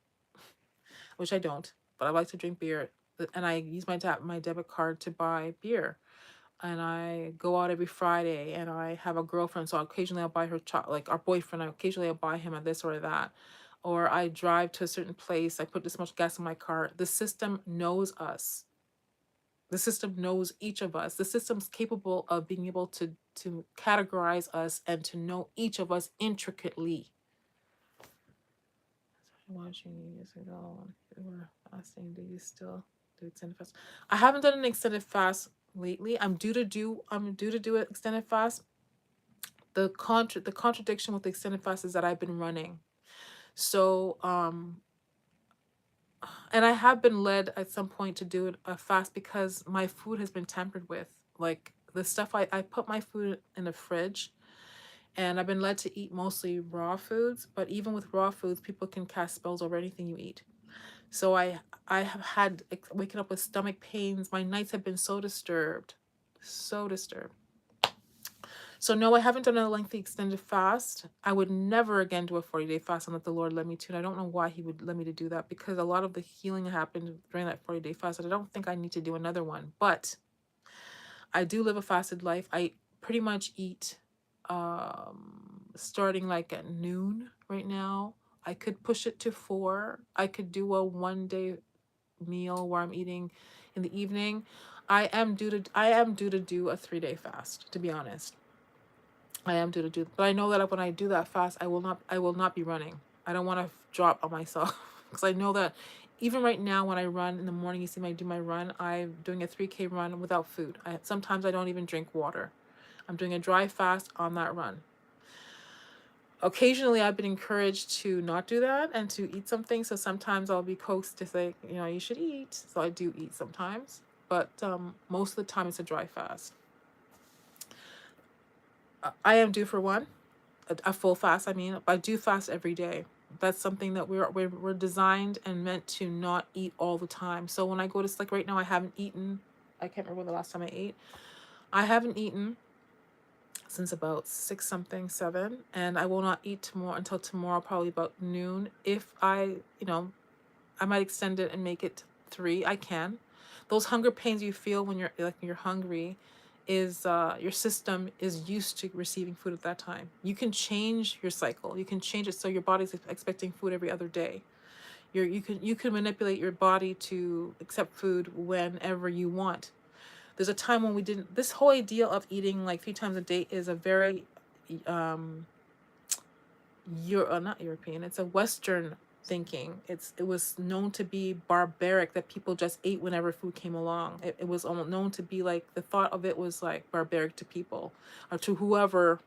which I don't, but I like to drink beer, and I use my debit card to buy beer. And I go out every Friday, and I have a girlfriend, so occasionally I'll buy her like our boyfriend. Occasionally I'll buy him a this or that, or I drive to a certain place. I put this much gas in my car. The system knows us. The system knows each of us. The system's capable of being able to categorize us and to know each of us intricately. Watching years ago, we were fasting. Do you still do extended fast? I haven't done an extended fast lately. I'm due to do an extended fast. The contradiction with the extended fast is that I've been running. So and I have been led at some point to do a fast because my food has been tampered with. Like, the stuff I put my food in the fridge, and I've been led to eat mostly raw foods, but even with raw foods, people can cast spells over anything you eat. So I have had waking up with stomach pains. My nights have been so disturbed. So disturbed. So no, I haven't done a lengthy extended fast. I would never again do a 40-day fast unless the Lord led me to. And I don't know why he would let me to do that, because a lot of the healing happened during that 40-day fast. And I don't think I need to do another one. But I do live a fasted life. I pretty much eat starting like at noon right now. I could push it to 4. I could do a 1-day meal where I'm eating in the evening. I am due to do a 3-day fast, to be honest. I am due to do, but I know that when I do that fast, I will not be running. I don't want to drop on myself because I know that even right now when I run in the morning, you see me do my run, I'm doing a 3K run without food. Sometimes I don't even drink water. I'm doing a dry fast on that run. Occasionally I've been encouraged to not do that and to eat something. So sometimes I'll be coaxed to say, you should eat. So I do eat sometimes, but most of the time it's a dry fast. I am due for one, a full fast. I mean, I do fast every day. That's something that we're designed and meant to not eat all the time. So when I go to, like right now, I haven't eaten. I can't remember when the last time I ate. I haven't eaten since about 6 something, 7, and I will not eat until tomorrow, probably about noon. If I might extend it and make it 3. I can. Those hunger pains you feel when you're hungry, is your system is used to receiving food at that time. You can change your cycle. You can change it so your body's expecting food every other day. You can manipulate your body to accept food whenever you want. There's a time when we didn't. This whole idea of eating like 3 times a day is a very you're not European. It's a Western thinking. It was known to be barbaric that people just ate whenever food came along. It was almost known to be like the thought of it was like barbaric to people or to whoever,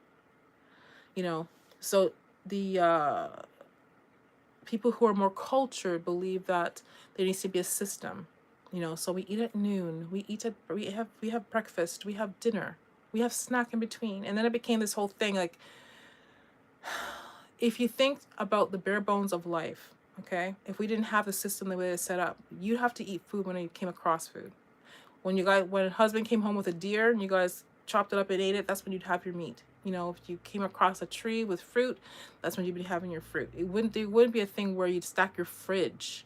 you know. So the people who are more cultured believe that there needs to be a system, you know. So we eat at noon, we have breakfast, we have dinner, we have snack in between, and then it became this whole thing like if you think about the bare bones of life, okay, if we didn't have the system the way it's set up, you'd have to eat food when you came across food. When a husband came home with a deer and you guys chopped it up and ate it, that's when you'd have your meat. You know, if you came across a tree with fruit, that's when you'd be having your fruit. It wouldn't be a thing where you'd stack your fridge,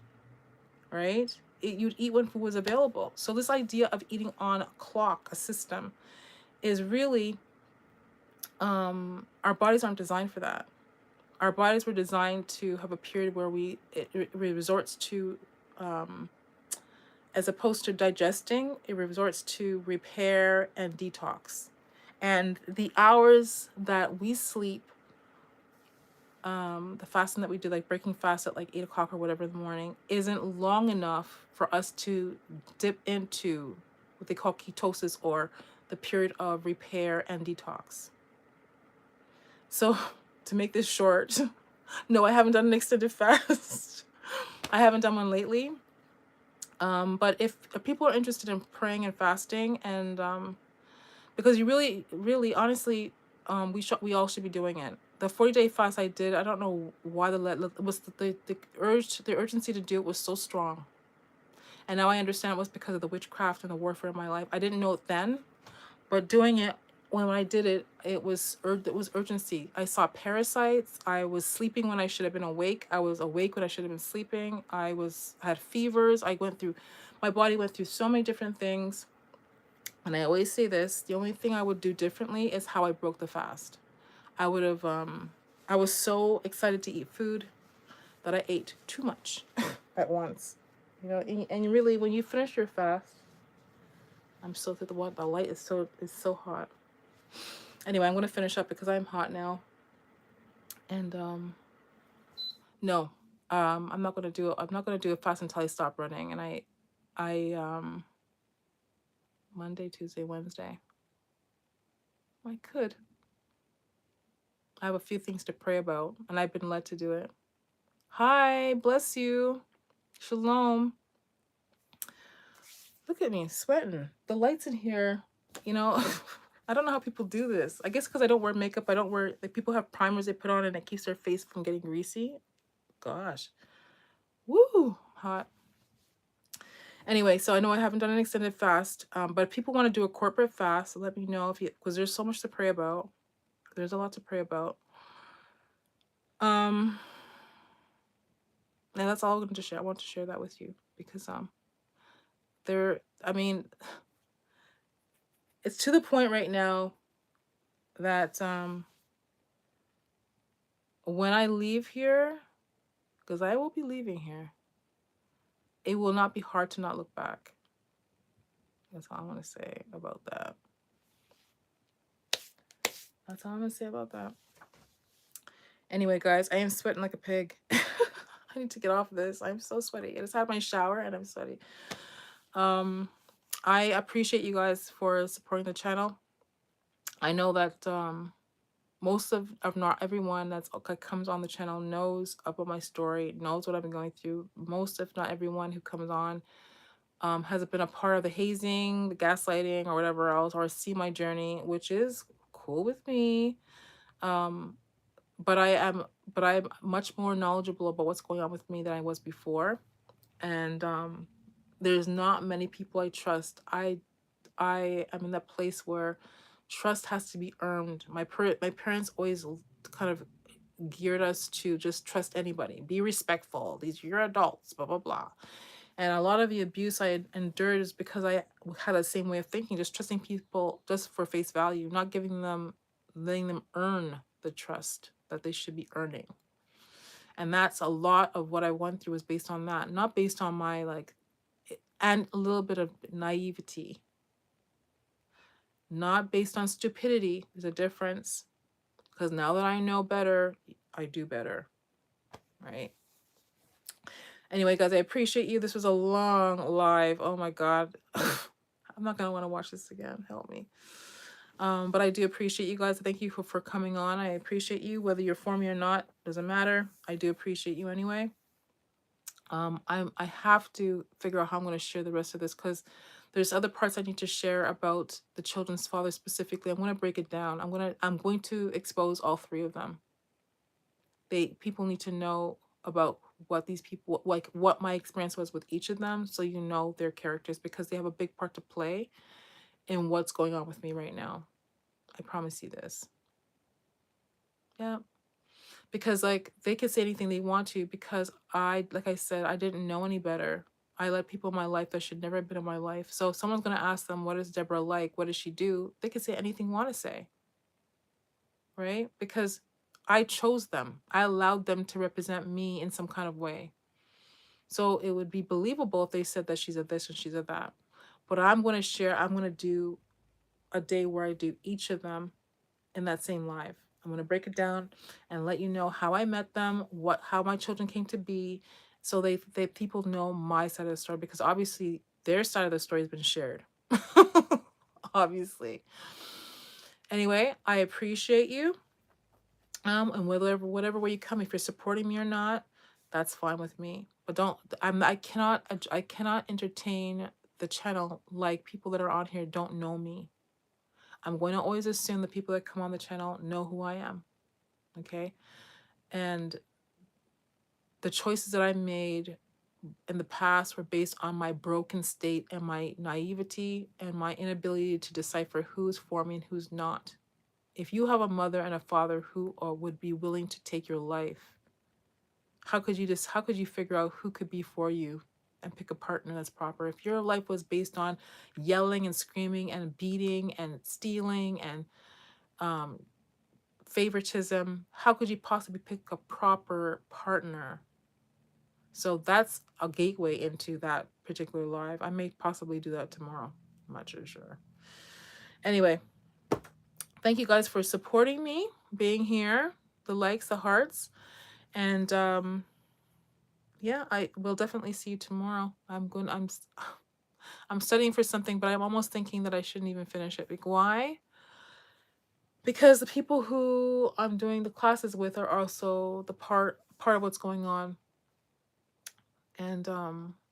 right? You'd eat when food was available. So this idea of eating on a clock, a system, is really our bodies aren't designed for that. Our bodies were designed to have a period where it resorts to as opposed to digesting, it resorts to repair and detox. And the hours that we sleep, the fasting that we do, like breaking fast at like 8 o'clock or whatever in the morning, isn't long enough for us to dip into what they call ketosis, or the period of repair and detox. So to make this short, no, I haven't done an extended fast. I haven't done one lately. But if people are interested in praying and fasting, and because you really, really, honestly, we all should be doing it. The 40-day fast I did, I don't know why the urgency to do it was so strong, and now I understand it was because of the witchcraft and the warfare in my life. I didn't know it then, but doing it, when I did it, it was urgency. I saw parasites. I was sleeping when I should have been awake. I was awake when I should have been sleeping. I had fevers. My body went through so many different things. And I always say this, the only thing I would do differently is how I broke the fast. I was so excited to eat food that I ate too much at once. You know, and really, when you finish your fast, I'm so that the light is so hot. Anyway, I'm gonna finish up because I'm hot now. And no, I'm not gonna do it. I'm not gonna do a fast until I stop running. And I Monday, Tuesday, Wednesday. I could. I have a few things to pray about, and I've been led to do it. Hi, bless you. Shalom. Look at me sweating. The lights in here, you know, I don't know how people do this. I guess because I don't wear makeup. I don't wear, like, people have primers they put on and it keeps their face from getting greasy. Gosh. Woo, hot. Anyway, so I know I haven't done an extended fast, but if people want to do a corporate fast, let me know, because there's so much to pray about. There's a lot to pray about. And that's all I'm going to share. I want to share that with you because I mean, it's to the point right now that when I leave here, because I will be leaving here, it will not be hard to not look back. That's all I want to say about that. That's all I'm going to say about that. Anyway, guys, I am sweating like a pig. I need to get off this. I'm so sweaty. I just had my shower and I'm sweaty. I appreciate you guys for supporting the channel. I know that most of not everyone that comes on the channel knows about my story, knows what I've been going through. Most, if not everyone who comes on, has been a part of the hazing, the gaslighting, or whatever else, or see my journey, which is cool with me. But I'm much more knowledgeable about what's going on with me than I was before. And there's not many people I trust. I am in that place where trust has to be earned. My parents always kind of geared us to just trust anybody, be respectful. You're adults, blah blah blah. And a lot of the abuse I had endured is because I had the same way of thinking, just trusting people just for face value, not giving them, letting them earn the trust that they should be earning. And that's a lot of what I went through was based on that, not based on my like, and a little bit of naivety, not based on stupidity. There's a difference, because now that I know better, I do better, right? Anyway, guys, I appreciate you. This was a long live. Oh my God. I'm not gonna want to watch this again. Help me. But I do appreciate you guys. Thank you for coming on. I appreciate you, whether you're for me or not, doesn't matter. I do appreciate you anyway. I have to figure out how I'm going to share the rest of this, because there's other parts I need to share about the children's father specifically. I'm going to break it down. I'm going to expose all three of them. People need to know about what these people, like what my experience was with each of them, so you know their characters, because they have a big part to play in what's going on with me right now. I promise you this. Yeah. Because like they could say anything they want to, because like I said, I didn't know any better. I let people in my life that should never have been in my life. So if someone's going to ask them, what is Deborah like? What does she do? They could say anything they want to say, right? Because I chose them. I allowed them to represent me in some kind of way. So it would be believable if they said that she's a this and she's a that. But I'm going to do a day where I do each of them in that same live. I'm going to break it down and let you know how I met them, how my children came to be, so they people know my side of the story, because obviously their side of the story has been shared. Obviously. Anyway, I appreciate you. And whatever way you come, if you're supporting me or not, that's fine with me. But I cannot entertain the channel like people that are on here don't know me. I'm going to always assume the people that come on the channel know who I am. Okay. And the choices that I made in the past were based on my broken state and my naivety and my inability to decipher who's for me and who's not. If you have a mother and a father who would be willing to take your life, how could you figure out who could be for you and pick a partner that's proper? If your life was based on yelling and screaming and beating and stealing and favoritism, how could you possibly pick a proper partner? So that's a gateway into that particular live. I may possibly do that tomorrow. I'm not sure. Anyway, thank you guys for supporting me, being here, the likes, the hearts, and yeah, I will definitely see you tomorrow. I'm studying for something, but I'm almost thinking that I shouldn't even finish it. Like, why? Because the people who I'm doing the classes with are also the part of what's going on. And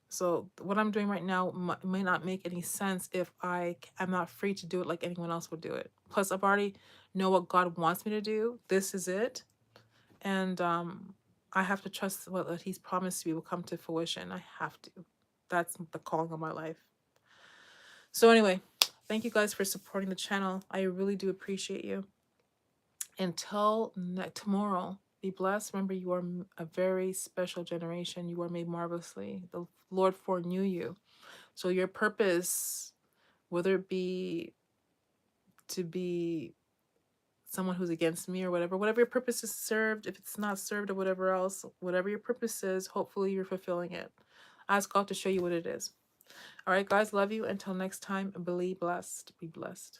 so what I'm doing right now may not make any sense if I'm not free to do it like anyone else would do it. Plus, I've already know what God wants me to do. This is it. And I have to trust what He's promised me will come to fruition. I have to. That's the calling of my life. So anyway, thank you guys for supporting the channel. I really do appreciate you. Until tomorrow, be blessed. Remember, you are a very special generation. You are made marvelously. The Lord foreknew you. So your purpose, whether it be to be someone who's against me or whatever your purpose is served, if it's not served or whatever else, whatever your purpose is, hopefully you're fulfilling it. Ask God to show you what it is. All right, guys, love you. Until next time, be blessed. Be blessed.